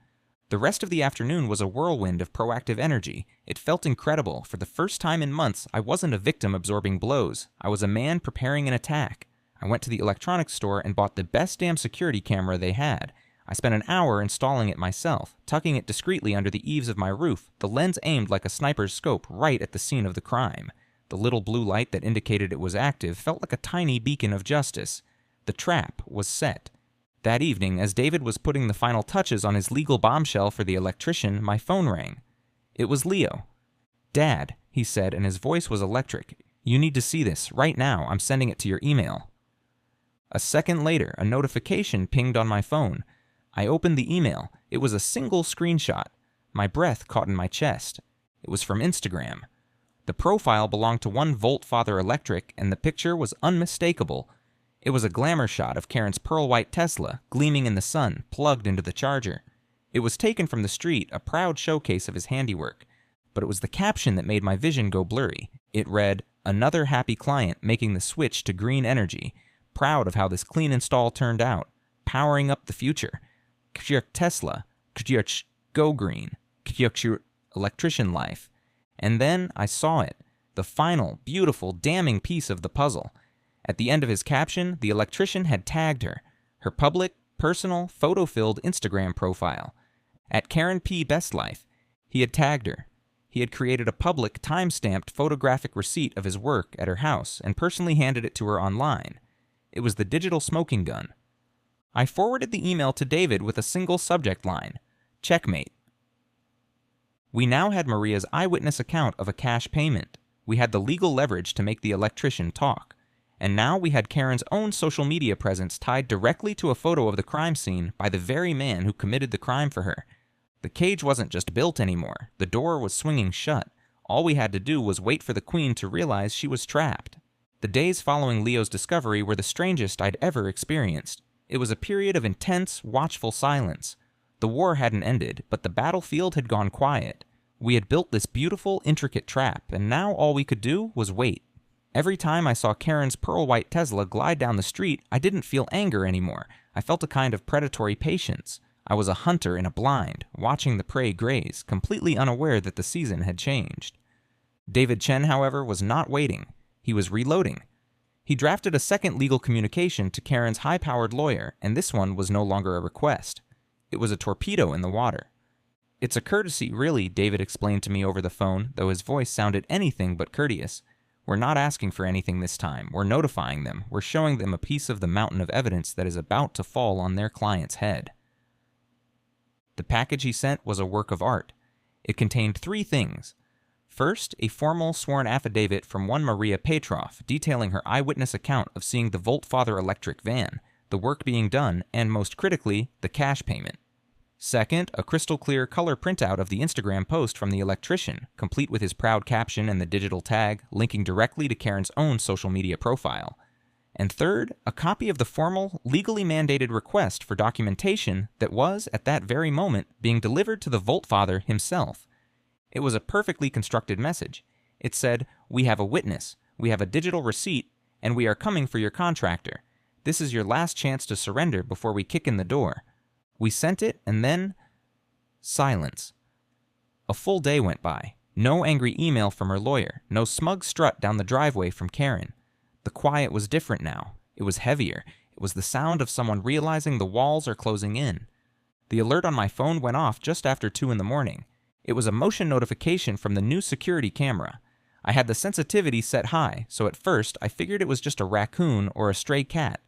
The rest of the afternoon was a whirlwind of proactive energy. It felt incredible. For the first time in months, I wasn't a victim absorbing blows. I was a man preparing an attack. I went to the electronics store and bought the best damn security camera they had. I spent an hour installing it myself, tucking it discreetly under the eaves of my roof, the lens aimed like a sniper's scope right at the scene of the crime. The little blue light that indicated it was active felt like a tiny beacon of justice. The trap was set. That evening, as David was putting the final touches on his legal bombshell for the electrician, my phone rang. It was Leo. "Dad," he said, and his voice was electric. "You need to see this, right now. I'm sending it to your email." A second later, a notification pinged on my phone. I opened the email. It was a single screenshot. My breath caught in my chest. It was from Instagram. The profile belonged to one Voltfather Electric, and the picture was unmistakable. It was a glamour shot of Karen's pearl-white Tesla, gleaming in the sun, plugged into the charger. It was taken from the street, a proud showcase of his handiwork. But it was the caption that made my vision go blurry. It read, "Another happy client making the switch to green energy. Proud of how this clean install turned out. Powering up the future. Kjörk Tesla. Kjörk Go Green. Kjörk Electrician Life." And then I saw it. The final, beautiful, damning piece of the puzzle. At the end of his caption, the electrician had tagged her. Her public, personal, photo-filled Instagram profile. At Karen P. Best Life. He had tagged her. He had created a public, time-stamped photographic receipt of his work at her house and personally handed it to her online. It was the digital smoking gun. I forwarded the email to David with a single subject line: checkmate. We now had Maria's eyewitness account of a cash payment. We had the legal leverage to make the electrician talk. And now we had Karen's own social media presence tied directly to a photo of the crime scene by the very man who committed the crime for her. The cage wasn't just built anymore. The door was swinging shut. All we had to do was wait for the Queen to realize she was trapped. The days following Leo's discovery were the strangest I'd ever experienced. It was a period of intense, watchful silence. The war hadn't ended, but the battlefield had gone quiet. We had built this beautiful, intricate trap, and now all we could do was wait. Every time I saw Karen's pearl-white Tesla glide down the street, I didn't feel anger anymore. I felt a kind of predatory patience. I was a hunter in a blind, watching the prey graze, completely unaware that the season had changed. David Chen, however, was not waiting. He was reloading. He drafted a second legal communication to Karen's high-powered lawyer, and this one was no longer a request. It was a torpedo in the water. "It's a courtesy, really," David explained to me over the phone, though his voice sounded anything but courteous. "We're not asking for anything this time. We're notifying them. We're showing them a piece of the mountain of evidence that is about to fall on their client's head." The package he sent was a work of art. It contained 3 things. First, a formal sworn affidavit from one Maria Petrov detailing her eyewitness account of seeing the Voltfather electric van, the work being done, and most critically, the cash payment. Second, a crystal-clear color printout of the Instagram post from the electrician, complete with his proud caption and the digital tag, linking directly to Karen's own social media profile. And third, a copy of the formal, legally mandated request for documentation that was, at that very moment, being delivered to the Voltfather himself. It was a perfectly constructed message. It said, "We have a witness, we have a digital receipt, and we are coming for your contractor. This is your last chance to surrender before we kick in the door." We sent it, and then silence. A full day went by. No angry email from her lawyer, no smug strut down the driveway from Karen. The quiet was different now. It was heavier. It was the sound of someone realizing the walls are closing in. The alert on my phone went off just after 2 in the morning. It was a motion notification from the new security camera. I had the sensitivity set high, so at first I figured it was just a raccoon or a stray cat.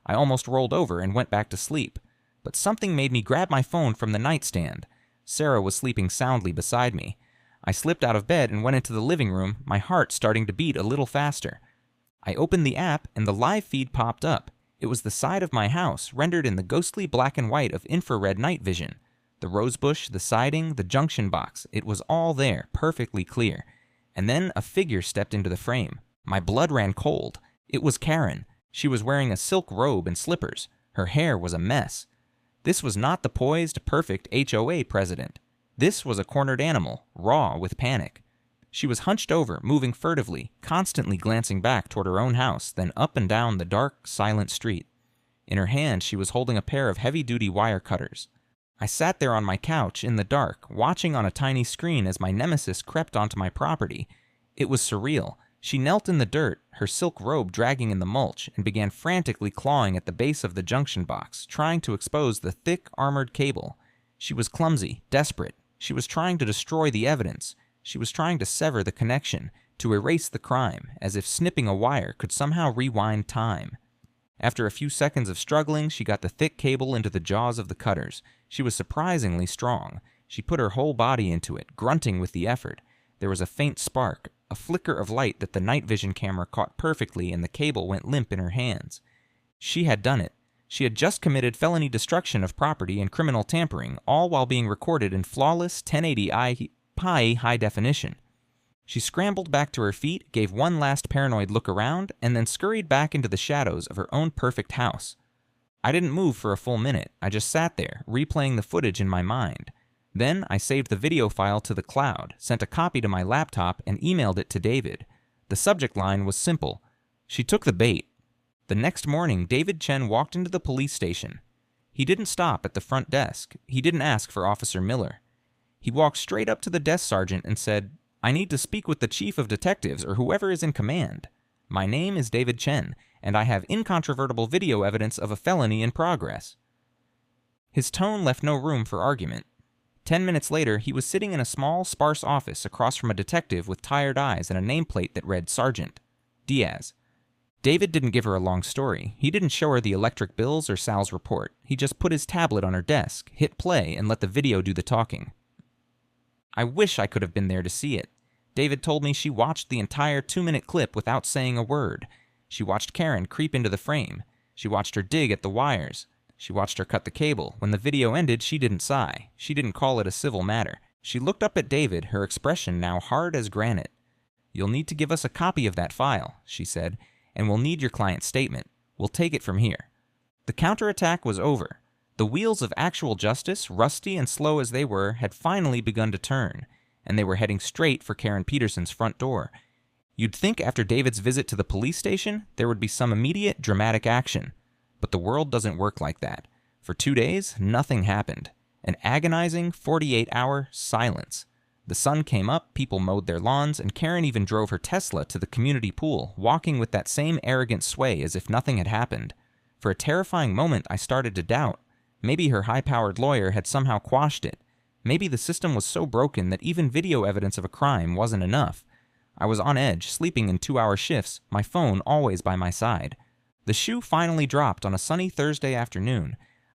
I almost rolled over and went back to sleep. But something made me grab my phone from the nightstand. Sarah was sleeping soundly beside me. I slipped out of bed and went into the living room, my heart starting to beat a little faster. I opened the app and the live feed popped up. It was the side of my house, rendered in the ghostly black and white of infrared night vision. The rosebush, the siding, the junction box, it was all there, perfectly clear. And then a figure stepped into the frame. My blood ran cold. It was Karen. She was wearing a silk robe and slippers. Her hair was a mess. This was not the poised, perfect HOA president. This was a cornered animal, raw with panic. She was hunched over, moving furtively, constantly glancing back toward her own house, then up and down the dark, silent street. In her hand, she was holding a pair of heavy-duty wire cutters. I sat there on my couch, in the dark, watching on a tiny screen as my nemesis crept onto my property. It was surreal. She knelt in the dirt, her silk robe dragging in the mulch, and began frantically clawing at the base of the junction box, trying to expose the thick, armored cable. She was clumsy, desperate. She was trying to destroy the evidence. She was trying to sever the connection, to erase the crime, as if snipping a wire could somehow rewind time. After a few seconds of struggling, she got the thick cable into the jaws of the cutters. She was surprisingly strong. She put her whole body into it, grunting with the effort. There was a faint spark, a flicker of light that the night vision camera caught perfectly, and the cable went limp in her hands. She had done it. She had just committed felony destruction of property and criminal tampering, all while being recorded in flawless 1080i high definition. She scrambled back to her feet, gave one last paranoid look around, and then scurried back into the shadows of her own perfect house. I didn't move for a full minute. I just sat there, replaying the footage in my mind. Then I saved the video file to the cloud, sent a copy to my laptop, and emailed it to David. The subject line was simple. She took the bait. The next morning, David Chen walked into the police station. He didn't stop at the front desk. He didn't ask for Officer Miller. He walked straight up to the desk sergeant and said, "I need to speak with the chief of detectives or whoever is in command. My name is David Chen, and I have incontrovertible video evidence of a felony in progress." His tone left no room for argument. 10 minutes later, he was sitting in a small, sparse office across from a detective with tired eyes and a nameplate that read Sergeant Diaz. David didn't give her a long story. He didn't show her the electric bills or Sal's report. He just put his tablet on her desk, hit play, and let the video do the talking. I wish I could have been there to see it. David told me she watched the entire 2-minute clip without saying a word. She watched Karen creep into the frame. She watched her dig at the wires. She watched her cut the cable. When the video ended, she didn't sigh. She didn't call it a civil matter. She looked up at David, her expression now hard as granite. "You'll need to give us a copy of that file," she said, "and we'll need your client's statement. We'll take it from here." The counterattack was over. The wheels of actual justice, rusty and slow as they were, had finally begun to turn, and they were heading straight for Karen Peterson's front door. You'd think after David's visit to the police station, there would be some immediate, dramatic action. But the world doesn't work like that. For 2 days, nothing happened. An agonizing 48-hour silence. The sun came up, people mowed their lawns, and Karen even drove her Tesla to the community pool, walking with that same arrogant sway as if nothing had happened. For a terrifying moment, I started to doubt. Maybe her high-powered lawyer had somehow quashed it. Maybe the system was so broken that even video evidence of a crime wasn't enough. I was on edge, sleeping in 2-hour shifts, my phone always by my side. The shoe finally dropped on a sunny Thursday afternoon.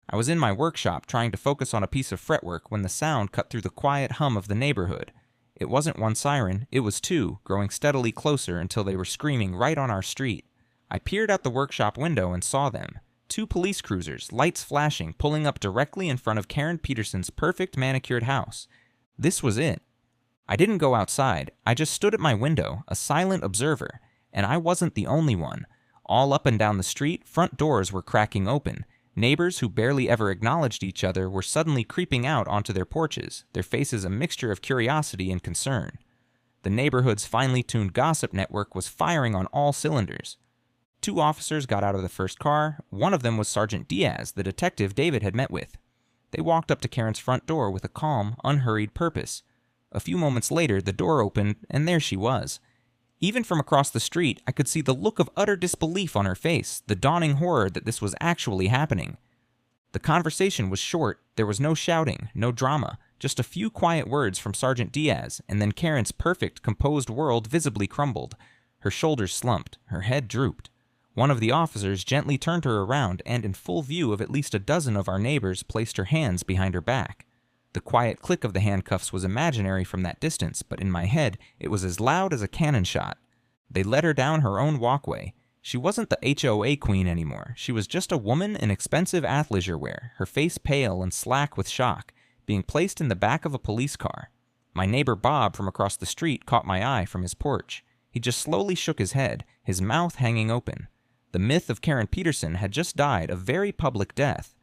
I was in my workshop trying to focus on a piece of fretwork when the sound cut through the quiet hum of the neighborhood. It wasn't one siren, it was two, growing steadily closer until they were screaming right on our street. I peered out the workshop window and saw them. 2 police cruisers, lights flashing, pulling up directly in front of Karen Peterson's perfect manicured house. This was it. I didn't go outside. I just stood at my window, a silent observer. And I wasn't the only one. All up and down the street, front doors were cracking open. Neighbors who barely ever acknowledged each other were suddenly creeping out onto their porches, their faces a mixture of curiosity and concern. The neighborhood's finely tuned gossip network was firing on all cylinders. 2 officers got out of the first car. One of them was Sergeant Diaz, the detective David had met with. They walked up to Karen's front door with a calm, unhurried purpose. A few moments later, the door opened, and there she was. Even from across the street, I could see the look of utter disbelief on her face, the dawning horror that this was actually happening. The conversation was short. There was no shouting, no drama, just a few quiet words from Sergeant Diaz, and then Karen's perfect, composed world visibly crumbled. Her shoulders slumped, her head drooped. One of the officers gently turned her around and, in full view of at least a dozen of our neighbors, placed her hands behind her back. The quiet click of the handcuffs was imaginary from that distance, but in my head, it was as loud as a cannon shot. They led her down her own walkway. She wasn't the HOA queen anymore. She was just a woman in expensive athleisure wear, her face pale and slack with shock, being placed in the back of a police car. My neighbor Bob from across the street caught my eye from his porch. He just slowly shook his head, his mouth hanging open. The myth of Karen Peterson had just died a very public death.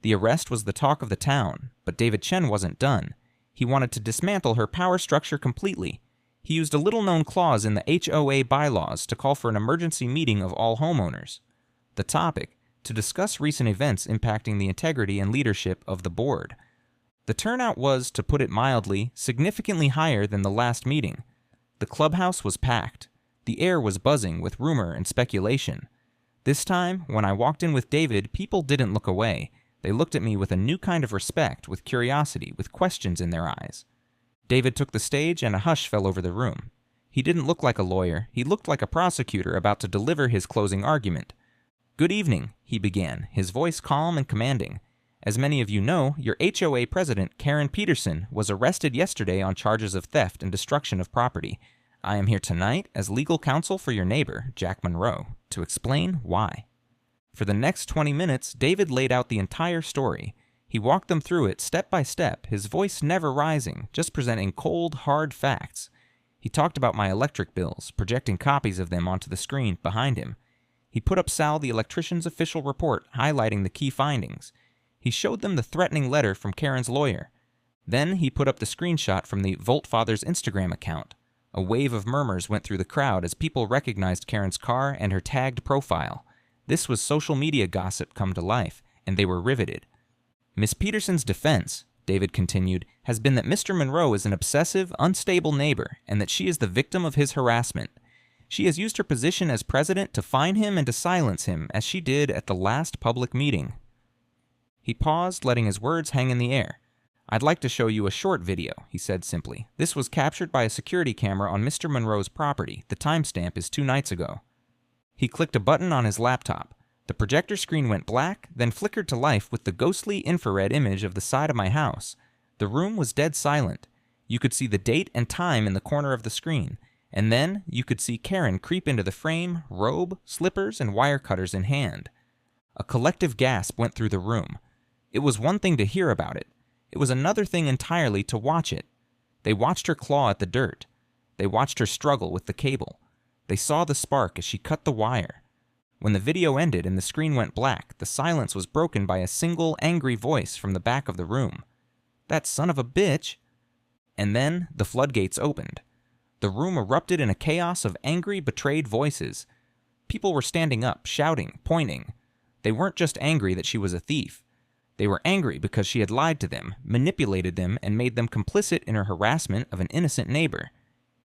The arrest was the talk of the town, but David Chen wasn't done. He wanted to dismantle her power structure completely. He used a little-known clause in the HOA bylaws to call for an emergency meeting of all homeowners. The topic, to discuss recent events impacting the integrity and leadership of the board. The turnout was, to put it mildly, significantly higher than the last meeting. The clubhouse was packed. The air was buzzing with rumor and speculation. This time, when I walked in with David, people didn't look away. They looked at me with a new kind of respect, with curiosity, with questions in their eyes. David took the stage and a hush fell over the room. He didn't look like a lawyer. He looked like a prosecutor about to deliver his closing argument. "Good evening," he began, his voice calm and commanding. "As many of you know, your HOA President, Karen Peterson, was arrested yesterday on charges of theft and destruction of property. I am here tonight as legal counsel for your neighbor, Jack Monroe, to explain why." For the next 20 minutes, David laid out the entire story. He walked them through it step by step, his voice never rising, just presenting cold, hard facts. He talked about my electric bills, projecting copies of them onto the screen behind him. He put up Sal the electrician's official report, highlighting the key findings. He showed them the threatening letter from Karen's lawyer. Then he put up the screenshot from the Voltfather's Instagram account. A wave of murmurs went through the crowd as people recognized Karen's car and her tagged profile. This was social media gossip come to life, and they were riveted. "Miss Peterson's defense," David continued, "has been that Mr. Monroe is an obsessive, unstable neighbor, and that she is the victim of his harassment. She has used her position as president to fine him and to silence him, as she did at the last public meeting." He paused, letting his words hang in the air. "I'd like to show you a short video," he said simply. "This was captured by a security camera on Mr. Monroe's property. The timestamp is 2 nights ago." He clicked a button on his laptop. The projector screen went black, then flickered to life with the ghostly infrared image of the side of my house. The room was dead silent. You could see the date and time in the corner of the screen, and then you could see Karen creep into the frame, robe, slippers, and wire cutters in hand. A collective gasp went through the room. It was one thing to hear about it. It was another thing entirely to watch it. They watched her claw at the dirt. They watched her struggle with the cable. They saw the spark as she cut the wire. When the video ended and the screen went black, the silence was broken by a single angry voice from the back of the room. "That son of a bitch!" And then the floodgates opened. The room erupted in a chaos of angry, betrayed voices. People were standing up, shouting, pointing. They weren't just angry that she was a thief. They were angry because she had lied to them, manipulated them, and made them complicit in her harassment of an innocent neighbor.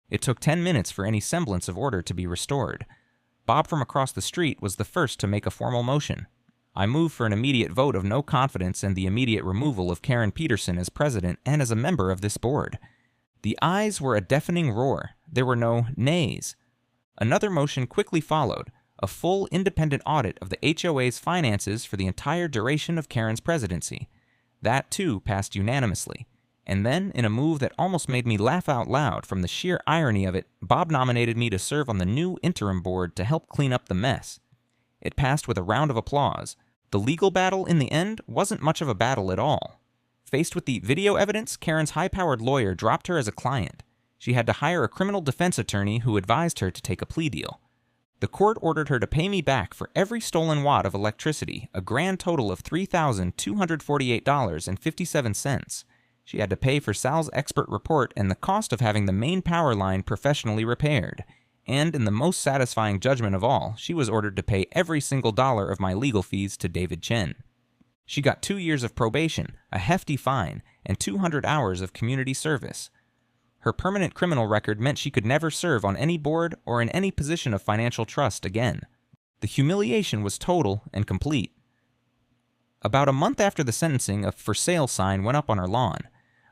It took 10 minutes for any semblance of order to be restored. Bob from across the street was the first to make a formal motion. I moved for an immediate vote of no confidence and the immediate removal of Karen Peterson as president and as a member of this board. The ayes were a deafening roar. There were no nays. Another motion quickly followed, a full independent audit of the HOA's finances for the entire duration of Karen's presidency. That, too, passed unanimously. And then, in a move that almost made me laugh out loud from the sheer irony of it, Bob nominated me to serve on the new interim board to help clean up the mess. It passed with a round of applause. The legal battle, in the end, wasn't much of a battle at all. Faced with the video evidence, Karen's high-powered lawyer dropped her as a client. She had to hire a criminal defense attorney who advised her to take a plea deal. The court ordered her to pay me back for every stolen watt of electricity, a grand total of $3,248.57. She had to pay for Sal's expert report and the cost of having the main power line professionally repaired. And in the most satisfying judgment of all, she was ordered to pay every single dollar of my legal fees to David Chen. She got 2 years of probation, a hefty fine, and 200 hours of community service. Her permanent criminal record meant she could never serve on any board or in any position of financial trust again. The humiliation was total and complete. About a month after the sentencing, a for sale sign went up on her lawn.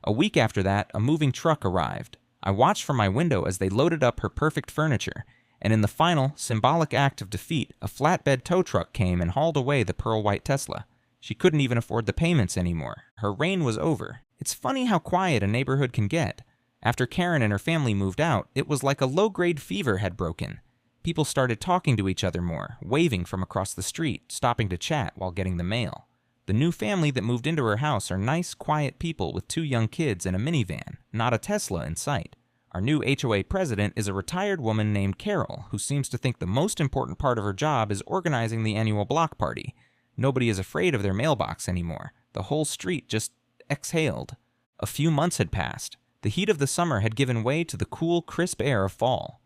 A week after that, a moving truck arrived. I watched from my window as they loaded up her perfect furniture, and in the final, symbolic act of defeat, a flatbed tow truck came and hauled away the pearl-white Tesla. She couldn't even afford the payments anymore. Her reign was over. It's funny how quiet a neighborhood can get. After Karen and her family moved out, it was like a low-grade fever had broken. People started talking to each other more, waving from across the street, stopping to chat while getting the mail. The new family that moved into her house are nice, quiet people with 2 young kids and a minivan, not a Tesla in sight. Our new HOA president is a retired woman named Carol, who seems to think the most important part of her job is organizing the annual block party. Nobody is afraid of their mailbox anymore. The whole street just exhaled. A few months had passed. The heat of the summer had given way to the cool, crisp air of fall.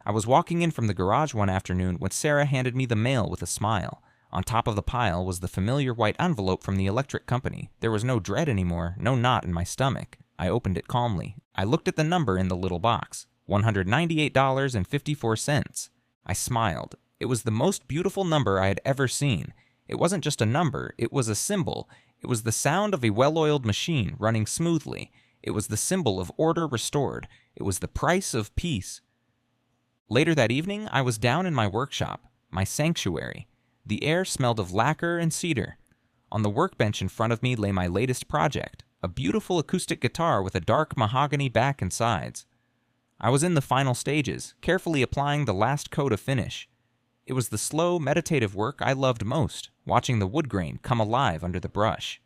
I was walking in from the garage one afternoon when Sarah handed me the mail with a smile. On top of the pile was the familiar white envelope from the electric company. There was no dread anymore, no knot in my stomach. I opened it calmly. I looked at the number in the little box. $198.54. I smiled. It was the most beautiful number I had ever seen. It wasn't just a number, it was a symbol. It was the sound of a well-oiled machine running smoothly. It was the symbol of order restored. It was the price of peace. Later that evening, I was down in my workshop, my sanctuary. The air smelled of lacquer and cedar. On the workbench in front of me lay my latest project, a beautiful acoustic guitar with a dark mahogany back and sides. I was in the final stages, carefully applying the last coat of finish. It was the slow, meditative work I loved most, watching the wood grain come alive under the brush.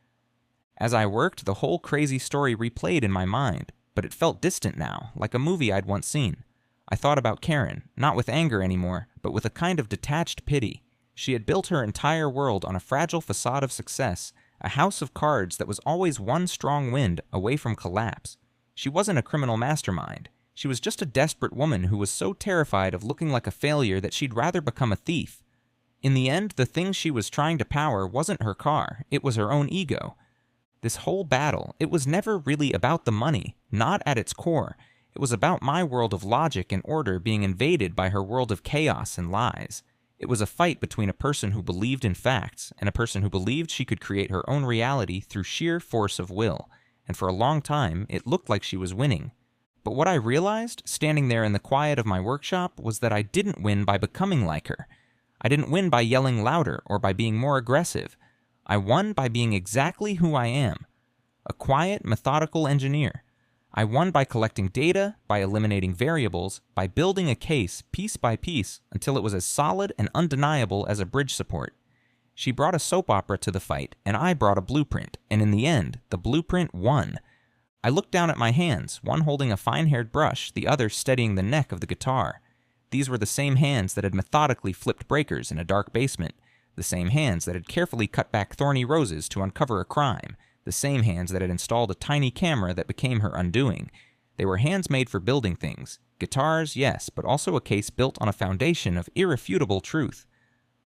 As I worked, the whole crazy story replayed in my mind, but it felt distant now, like a movie I'd once seen. I thought about Karen, not with anger anymore, but with a kind of detached pity. She had built her entire world on a fragile facade of success, a house of cards that was always one strong wind away from collapse. She wasn't a criminal mastermind. She was just a desperate woman who was so terrified of looking like a failure that she'd rather become a thief. In the end, the thing she was trying to power wasn't her car, it was her own ego. This whole battle, it was never really about the money, not at its core. It was about my world of logic and order being invaded by her world of chaos and lies. It was a fight between a person who believed in facts and a person who believed she could create her own reality through sheer force of will. and for a long time, it looked like she was winning. But what I realized, standing there in the quiet of my workshop, was that I didn't win by becoming like her. I didn't win by yelling louder or by being more aggressive. I won by being exactly who I am. A quiet, methodical engineer. I won by collecting data, by eliminating variables, by building a case piece by piece until it was as solid and undeniable as a bridge support. She brought a soap opera to the fight, and I brought a blueprint, and in the end, the blueprint won. I looked down at my hands, one holding a fine-haired brush, the other steadying the neck of the guitar. These were the same hands that had methodically flipped breakers in a dark basement, the same hands that had carefully cut back thorny roses to uncover a crime, the same hands that had installed a tiny camera that became her undoing. They were hands made for building things. Guitars, yes, but also a case built on a foundation of irrefutable truth.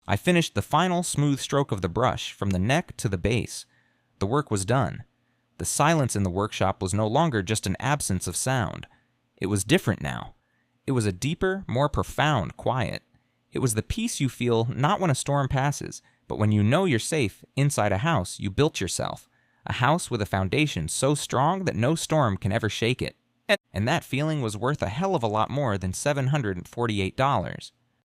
I finished the final smooth stroke of the brush from the neck to the base. The work was done. The silence in the workshop was no longer just an absence of sound. It was different now. It was a deeper, more profound quiet. It was the peace you feel not when a storm passes, but when you know you're safe inside a house you built yourself. A house with a foundation so strong that no storm can ever shake it. And that feeling was worth a hell of a lot more than $748.